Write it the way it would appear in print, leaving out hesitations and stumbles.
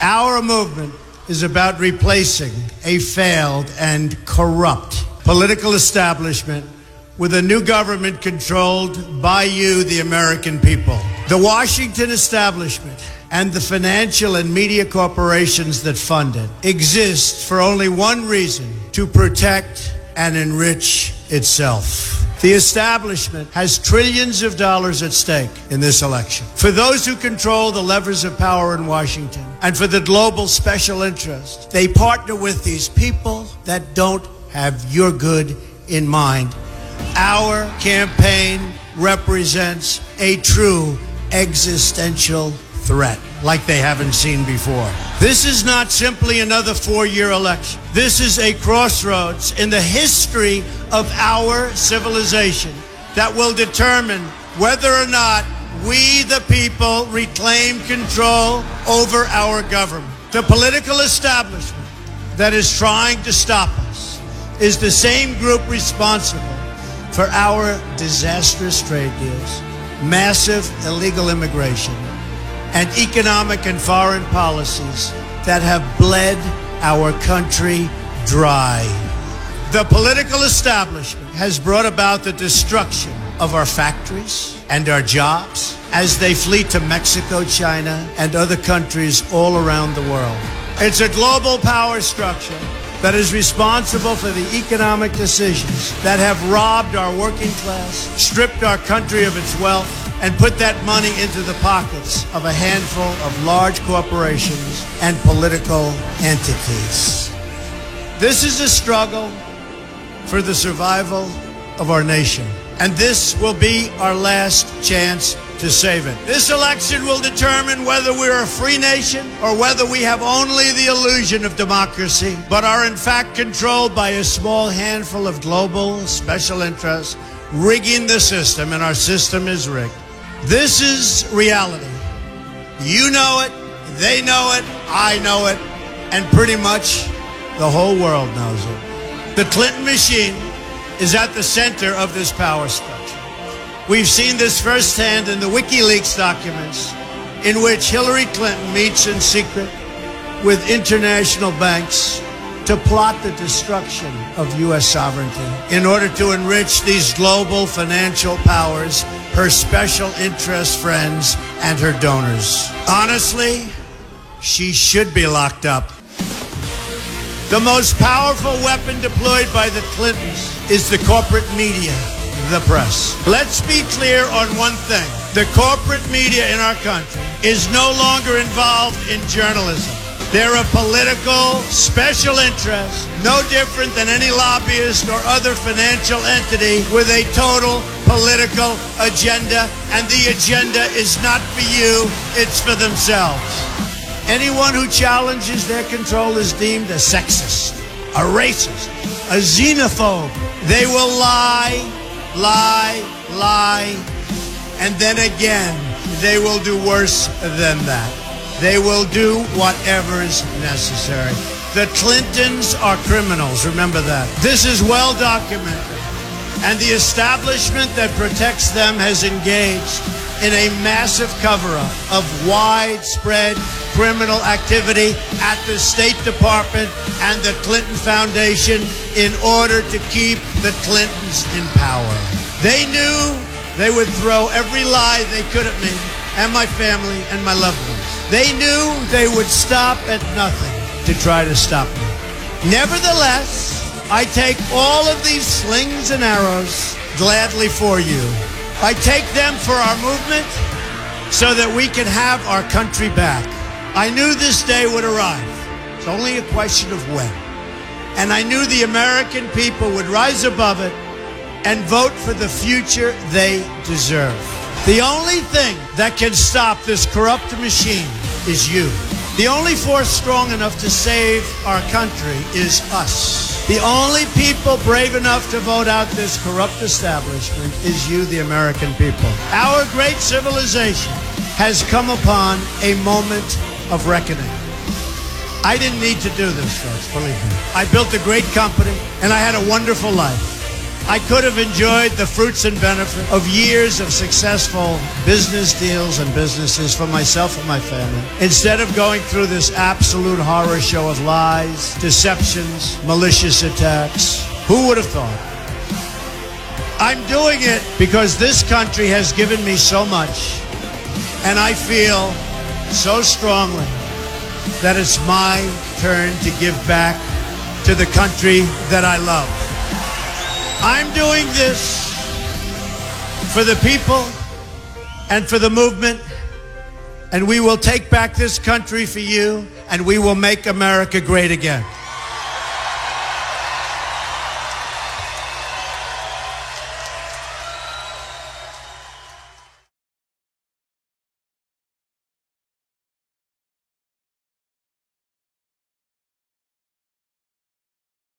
Our movement is about replacing a failed and corrupt political establishment with a new government controlled by you, the American people. The Washington establishment and the financial and media corporations that fund it exist for only one reason: to protect and enrich itself. The establishment has trillions of dollars at stake in this election. For those who control the levers of power in Washington and for the global special interest, they partner with these people that don't have your good in mind. Our campaign represents a true existential threat like they haven't seen before. This is not simply another 4-year election. This is a crossroads in the history of our civilization that will determine whether or not we, the people, reclaim control over our government. The political establishment that is trying to stop us is the same group responsible for our disastrous trade deals, massive illegal immigration, and economic and foreign policies that have bled our country dry. The political establishment has brought about the destruction of our factories and our jobs as they flee to Mexico, China, and other countries all around the world. It's a global power structure that is responsible for the economic decisions that have robbed our working class, stripped our country of its wealth, and put that money into the pockets of a handful of large corporations and political entities. This is a struggle for the survival of our nation, and this will be our last chance to save it. This election will determine whether we're a free nation or whether we have only the illusion of democracy, but are in fact controlled by a small handful of global special interests rigging the system, and our system is rigged. This is reality. You know it, they know it, I know it, and pretty much the whole world knows it. The Clinton machine is at the center of this power structure. We've seen this firsthand in the WikiLeaks documents, in which Hillary Clinton meets in secret with international banks to plot the destruction of U.S. sovereignty in order to enrich these global financial powers, her special interest friends, and her donors. Honestly, she should be locked up. The most powerful weapon deployed by the Clintons is the corporate media, the press. Let's be clear on one thing. The corporate media in our country is no longer involved in journalism. They're a political special interest, no different than any lobbyist or other financial entity with a total political agenda, and the agenda is not for you, it's for themselves. Anyone who challenges their control is deemed a sexist, a racist, a xenophobe. They will lie, and then again, they will do worse than that. They will do whatever is necessary. The Clintons are criminals, remember that. This is well documented, and the establishment that protects them has engaged in a massive cover-up of widespread criminal activity at the State Department and the Clinton Foundation in order to keep the Clintons in power. They knew they would throw every lie they could at me and my family and my loved ones. They knew they would stop at nothing to try to stop me. Nevertheless, I take all of these slings and arrows gladly for you. I take them for our movement so that we can have our country back. I knew this day would arrive. It's only a question of when. And I knew the American people would rise above it and vote for the future they deserve. The only thing that can stop this corrupt machine is you. The only force strong enough to save our country is us. The only people brave enough to vote out this corrupt establishment is you, the American people. Our great civilization has come upon a moment of reckoning. I didn't need to do this, folks, believe me. I built a great company, and I had a wonderful life. I could have enjoyed the fruits and benefit of years of successful business deals and businesses for myself and my family, instead of going through this absolute horror show of lies, deceptions, malicious attacks. Who would have thought? I'm doing it because this country has given me so much, and I feel so strongly that it's my turn to give back to the country that I love. I'm doing this for the people and for the movement, and we will take back this country for you, and we will make America great again.